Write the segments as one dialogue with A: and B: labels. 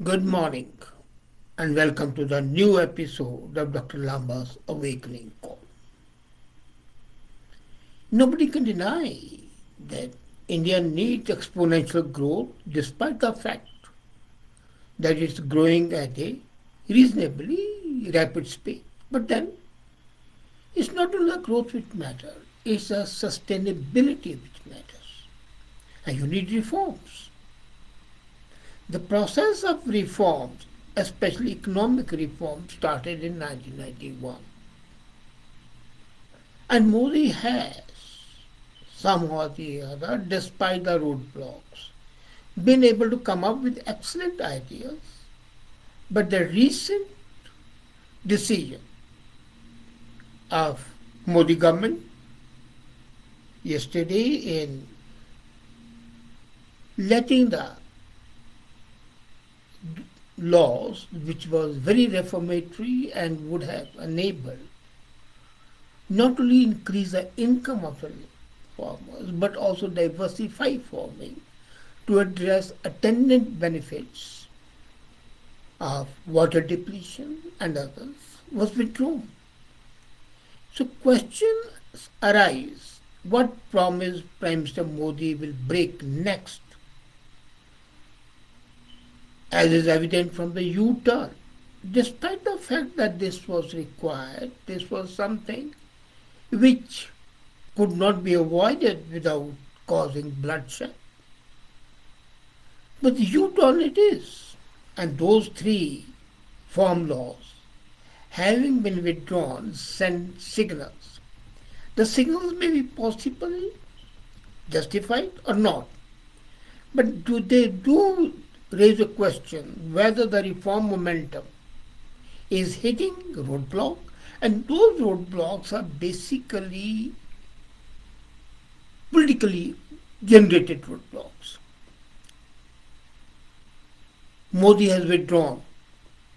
A: Good morning and welcome to the new episode of Dr. Lamba's Awakening Call. Nobody can deny that India needs exponential growth despite the fact that it's growing at a reasonably rapid speed. But then, it's not only the growth which matters, it's the sustainability which matters. And you need reforms. The process of reforms, especially economic reform, started in 1991. And Modi has, somehow or the other, despite the roadblocks, been able to come up with excellent ideas. But the recent decision of Modi government yesterday in letting the laws, which was very reformatory and would have enabled not only increase the income of the farmers but also diversify farming to address attendant benefits of water depletion and others, was withdrawn. So questions arise: what promise Prime Minister Modi will break next, as is evident from the U-turn? Despite the fact that this was required, this was something which could not be avoided without causing bloodshed. But the U-turn it is. And those three farm laws, having been withdrawn, send signals. The signals may be possibly justified or not. But do raise a question whether the reform momentum is hitting roadblock, and those roadblocks are basically politically generated roadblocks. Modi has withdrawn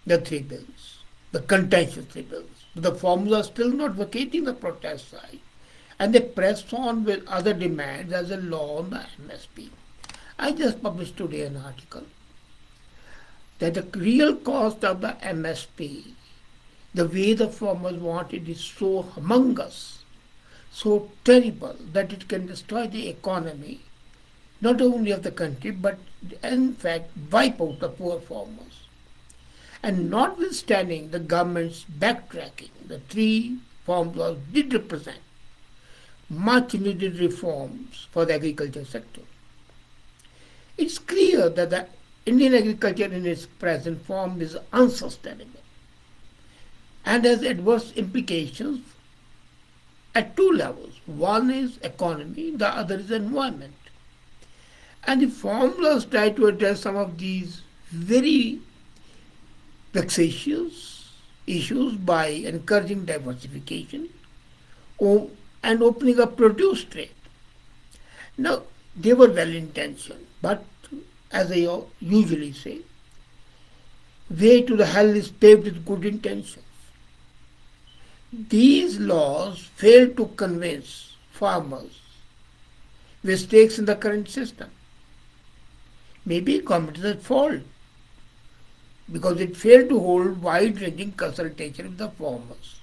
A: the three bills, the contentious three bills. The farmers are still not vacating the protest side, and they press on with other demands as a law on the MSP. I just published today an article that the real cost of the MSP, the way the farmers want it, is so humongous, so terrible that it can destroy the economy, not only of the country, but in fact wipe out the poor farmers. And notwithstanding the government's backtracking, the three farm laws did represent much needed reforms for the agriculture sector. It's clear that the Indian agriculture in its present form is unsustainable and has adverse implications at two levels. One is economy, the other is environment. And the formulas try to address some of these very vexatious issues by encouraging diversification and opening up produce trade. Now, they were well intentioned, but as I usually say, way to the hell is paved with good intentions. These laws fail to convince farmers with stakes in the current system. Maybe government is at fault because it failed to hold wide-ranging consultation with the farmers.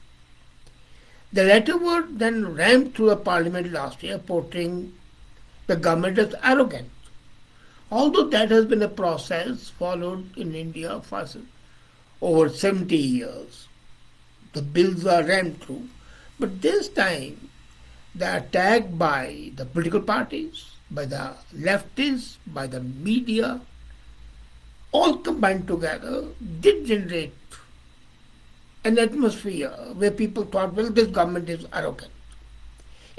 A: The latter were then rammed through the parliament last year, portraying the government as arrogant. Although that has been a process followed in India for over 70 years. The bills are rammed through. But this time, the attack by the political parties, by the leftists, by the media, all combined together, did generate an atmosphere where people thought, well, this government is arrogant.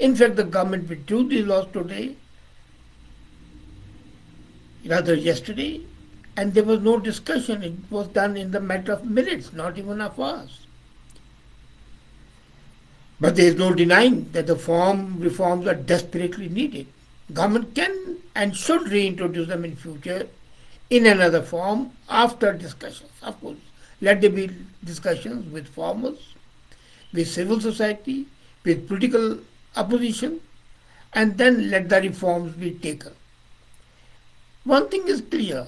A: In fact, the government withdrew these laws today, rather yesterday, and there was no discussion. It was done in the matter of minutes, not even of hours. But there is no denying that the reforms are desperately needed. Government can and should reintroduce them in future in another form after discussions. Of course, let there be discussions with farmers, with civil society, with political opposition, and then let the reforms be taken. One thing is clear,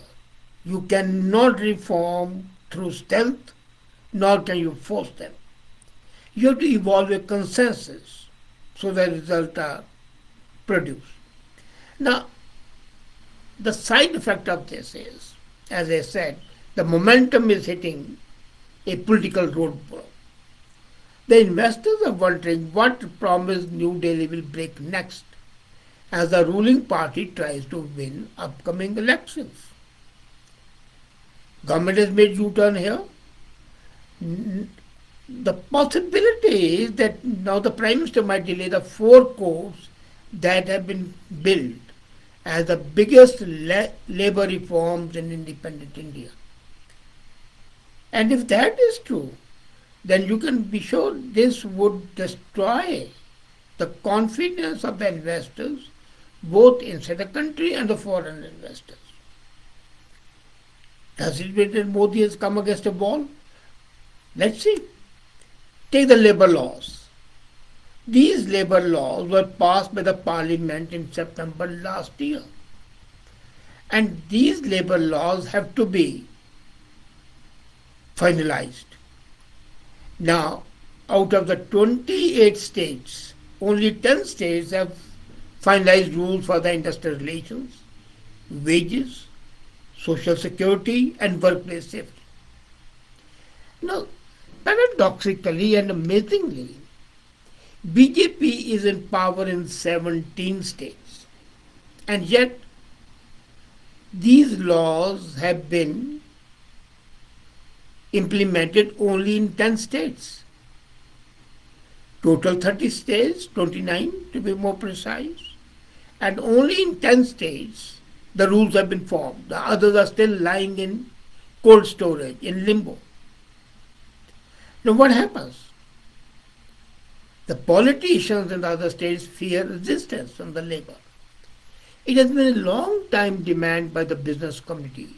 A: You cannot reform through stealth, nor can you force them. You have to evolve a consensus so that results are produced. Now, the side effect of this is, as I said, the momentum is hitting a political roadblock. The investors are wondering what promise New Delhi will break next as the ruling party tries to win upcoming elections. Government has made U-turn here. The possibility is that now the Prime Minister might delay the four courts that have been built as the biggest labour reforms in independent India. And if that is true, then you can be sure this would destroy the confidence of the investors both inside the country and the foreign investors. Has it been that Modi has come against a wall? Let's see. Take the labour laws. These labour laws were passed by the parliament in September last year. And these labour laws have to be finalized. Now, out of the 28 states, only 10 states have finalized rules for the industrial relations, wages, social security, and workplace safety. Now, paradoxically and amazingly, BJP is in power in 17 states, and yet these laws have been implemented only in 10 states. Total 30 states, 29 to be more precise, and only in 10 states the rules have been formed. The others are still lying in cold storage, in limbo. Now what happens? The politicians in the other states fear resistance from the labor. It has been a long time demand by the business community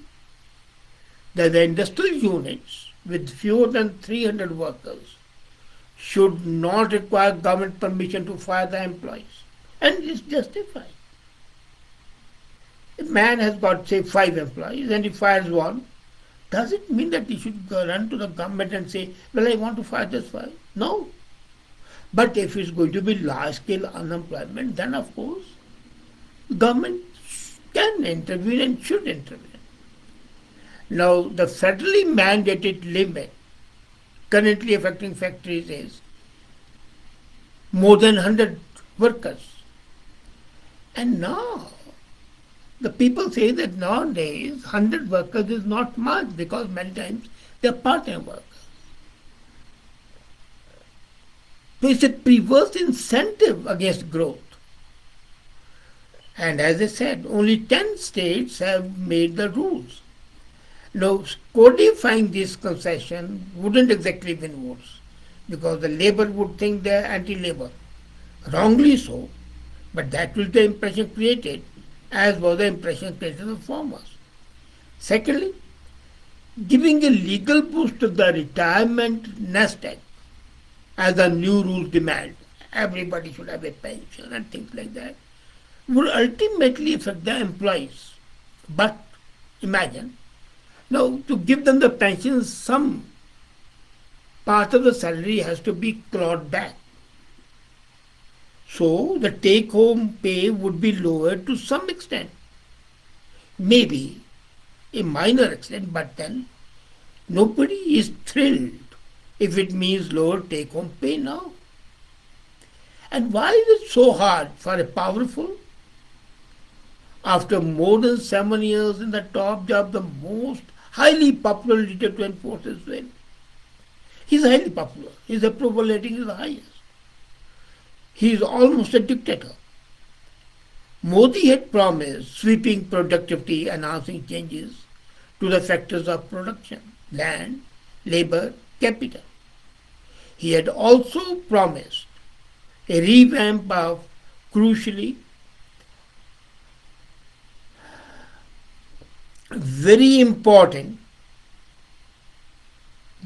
A: that the industrial units with fewer than 300 workers should not require government permission to fire the employees. And it's justified. A man has got, say, 5 employees and he fires one. Does it mean that he should go run to the government and say, well, I want to fire this 5? No. But if it's going to be large-scale unemployment, then of course, government can intervene and should intervene. Now, the federally mandated limit currently affecting factories is more than 100 workers. And now, the people say that nowadays 100 workers is not much because many times they are part-time workers. So it's a perverse incentive against growth. And as I said, only 10 states have made the rules. Now, codifying this concession wouldn't exactly win votes because the labor would think they're anti-labor. Wrongly so, but that was the impression created, as was the impression created of farmers. Secondly, giving a legal boost to the retirement nest egg, as the new rules demand, everybody should have a pension and things like that, would ultimately affect the employees. But imagine, now to give them the pension, some part of the salary has to be clawed back. So the take-home pay would be lowered to some extent. Maybe a minor extent, but then nobody is thrilled if it means lower take-home pay now. And why is it so hard for a powerful, after more than 7 years in the top job, the most highly popular leader to enforce his will? He's highly popular. His approval rating is the highest. He is almost a dictator. Modi had promised sweeping productivity enhancing changes to the factors of production, land, labor, capital. He had also promised a revamp of, crucially, very important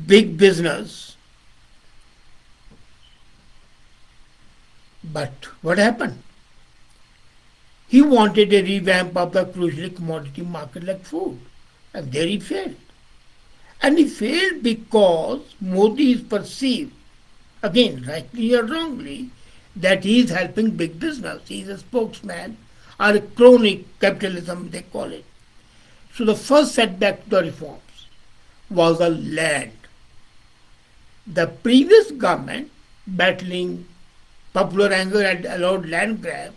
A: big business. But what happened? He wanted a revamp of the crucial commodity market like food. And there he failed. And he failed because Modi is perceived, again, rightly or wrongly, that he is helping big business. He is a spokesman or a crony capitalism, they call it. So the first setback to the reforms was the land. The previous government, battling popular anger, had allowed land grab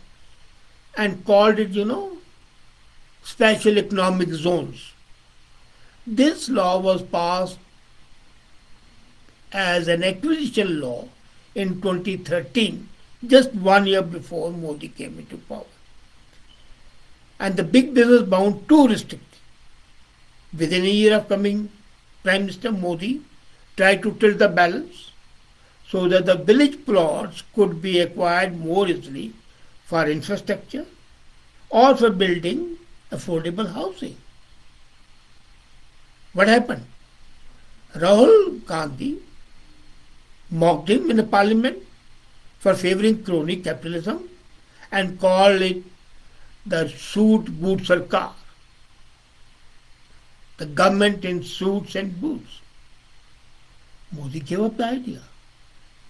A: and called it, special economic zones. This law was passed as an acquisition law in 2013, just 1 year before Modi came into power. And the big business bound too restrictive. Within a year of coming, Prime Minister Modi tried to tilt the balance so that the village plots could be acquired more easily for infrastructure or for building affordable housing. What happened? Rahul Gandhi mocked him in the parliament for favoring crony capitalism and called it the suit boot sarkar, the government in suits and boots. Modi gave up the idea.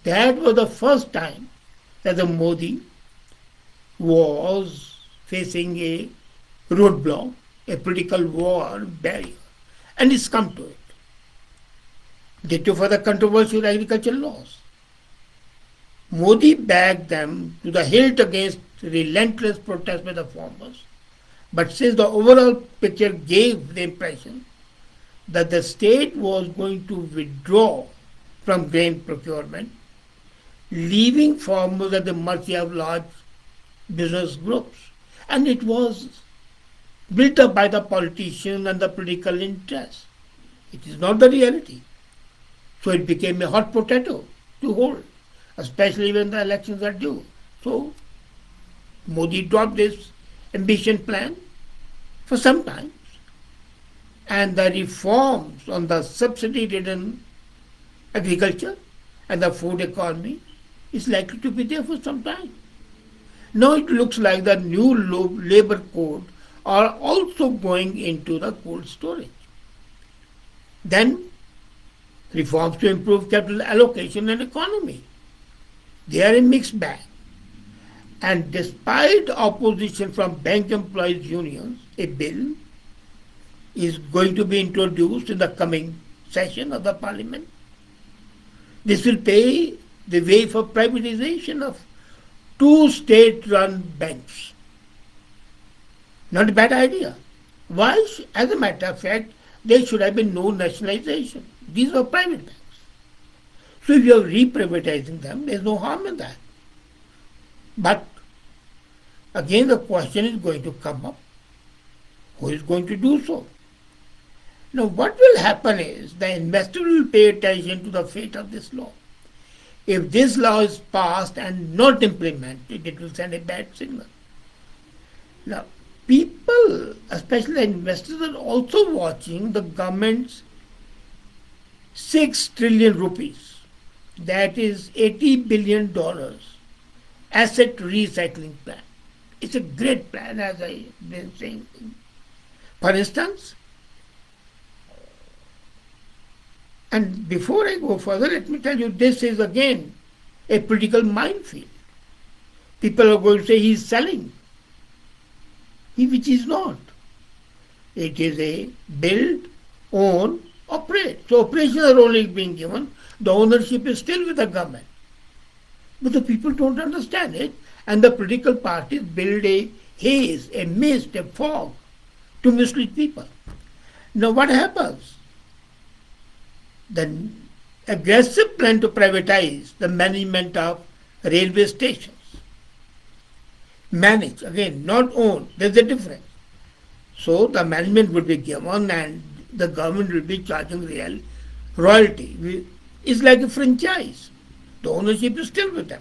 A: That was the first time that the Modi was facing a roadblock, a political war barrier, and he's come to it. Ditto for the controversial agricultural laws. Modi backed them to the hilt against relentless protest by the farmers. But since the overall picture gave the impression that the state was going to withdraw from grain procurement, leaving farmers at the mercy of large business groups. And it was built up by the politicians and the political interests. It is not the reality. So it became a hot potato to hold, especially when the elections are due. So Modi dropped this ambition plan for some time. And the reforms on the subsidy-ridden agriculture and the food economy is likely to be there for some time. Now it looks like the new labor code are also going into the cold storage. Then reforms to improve capital allocation and economy. They are a mixed bag. And despite opposition from bank employees unions, a bill is going to be introduced in the coming session of the parliament. This will pave the way for privatization of two state-run banks. Not a bad idea. Why? As a matter of fact, there should have been no nationalization. These were private banks. So if you are reprivatizing them, there is no harm in that. But again, the question is going to come up. Who is going to do so? Now, what will happen is the investor will pay attention to the fate of this law. If this law is passed and not implemented, it will send a bad signal. Now, people, especially investors, are also watching the government's 6 trillion rupees, that is $80 billion, asset recycling plan. It's a great plan, as I've been saying. For instance, and before I go further, let me tell you, this is again a political minefield. People are going to say he's selling, which is not. It is a build, own, operate. So operations are only being given. The ownership is still with the government. But the people don't understand it, and the political parties build a haze, a mist, a fog to mislead people. Now what happens? The aggressive plan to privatize the management of railway stations. Manage, again, not own. There's a difference. So the management will be given and the government will be charging real royalty. It's like a franchise. The ownership is still with them.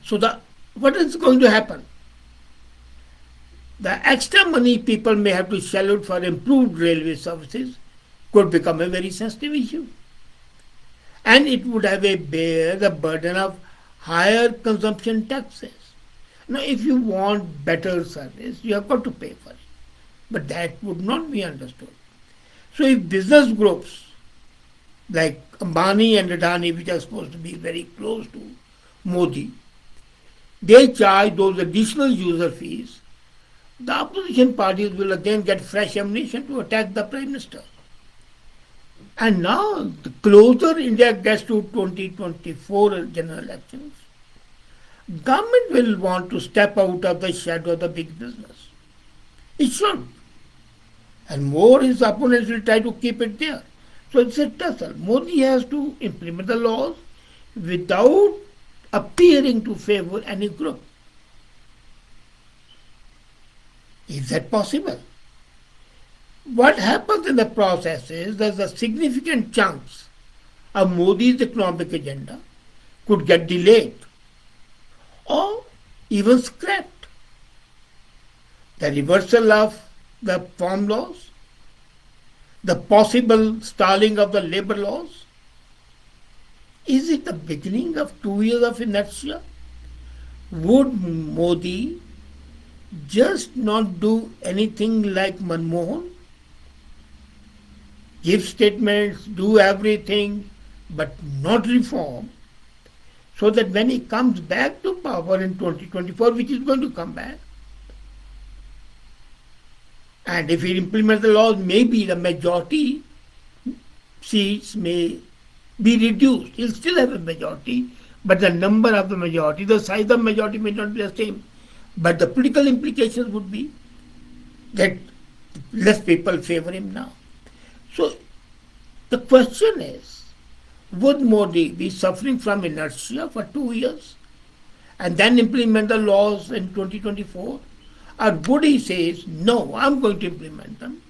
A: So what is going to happen? The extra money people may have to shell out for improved railway services could become a very sensitive issue. And it would have bear the burden of higher consumption taxes. Now, if you want better service, you have got to pay for it. But that would not be understood. So if business groups like Ambani and Adani, which are supposed to be very close to Modi, they charge those additional user fees, the opposition parties will again get fresh ammunition to attack the Prime Minister. And now, the closer India gets to 2024 general elections, government will want to step out of the shadow of the big business. It should. And more his opponents will try to keep it there. So it's a tussle. Modi has to implement the laws without appearing to favor any group. Is that possible? What happens in the process is there's a significant chunks of Modi's economic agenda could get delayed or even scrapped. The reversal of the farm laws, the possible stalling of the labor laws. Is it the beginning of 2 years of inertia? Would Modi just not do anything like Manmohan? Give statements, do everything, but not reform, so that when he comes back to power in 2024, which is going to come back, and if he implements the laws, maybe the majority seats may be reduced. He'll still have a majority, but the number of the majority, the size of the majority may not be the same. But the political implications would be that less people favor him now. So the question is, would Modi be suffering from inertia for 2 years and then implement the laws in 2024? Or would he say, no, I'm going to implement them?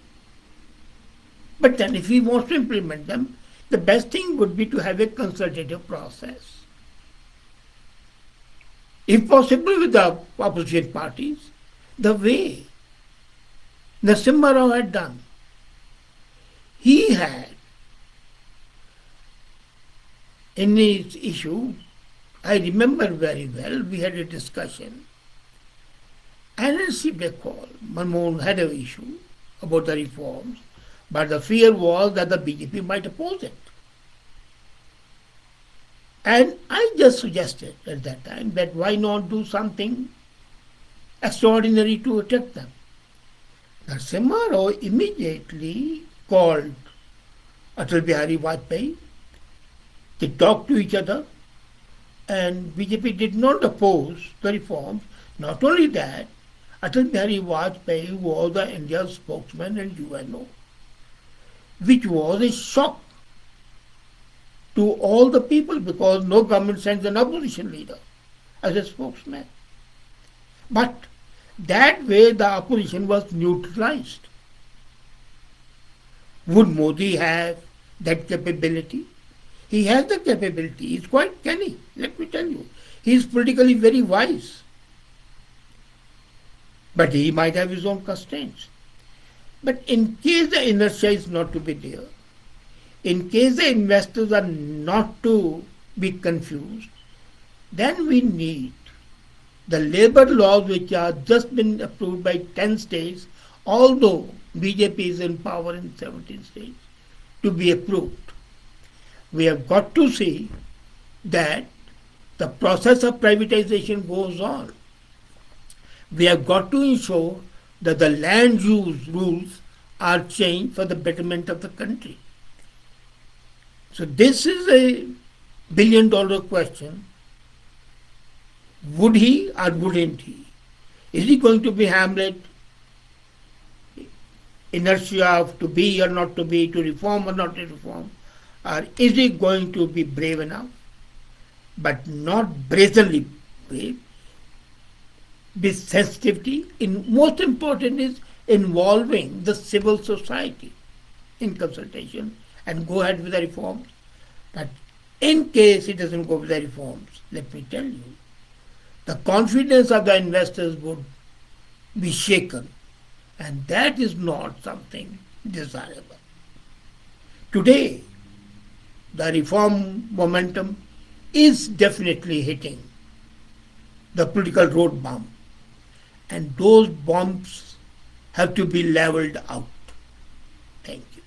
A: But then if he wants to implement them, the best thing would be to have a consultative process. If possible with the opposition parties, the way Narasimha Rao had done. He had, in his issue, I remember very well, we had a discussion and received a call. Manmohan had an issue about the reforms, but the fear was that the BJP might oppose it. And I just suggested at that time that why not do something extraordinary to attack them. Narasimha Rao immediately called Atal Bihari Vajpayee. They talked to each other, and BJP did not oppose the reforms. Not only that, Atal Bihari Vajpayee was the India's spokesman in UNO, which was a shock to all the people because no government sends an opposition leader as a spokesman. But that way the opposition was neutralized. Would Modi have that capability? He has the capability. He's quite canny, let me tell you. He's politically very wise. But he might have his own constraints. But in case the inertia is not to be there, in case the investors are not to be confused, then we need the labor laws which are just been approved by 10 states, although BJP is in power in 17 states, to be approved. We have got to see that the process of privatization goes on. We have got to ensure that the land use rules are changed for the betterment of the country. So this is a billion-dollar question. Would he or wouldn't he? Is he going to be Hamlet? Inertia of to be or not to be, to reform or not to reform? Or is he going to be brave enough, but not brazenly brave, with sensitivity? Most important is involving the civil society in consultation and go ahead with the reforms. But in case it doesn't go with the reforms, let me tell you, the confidence of the investors would be shaken, and that is not something desirable. Today, the reform momentum is definitely hitting the political road bump, and those bumps have to be leveled out. Thank you.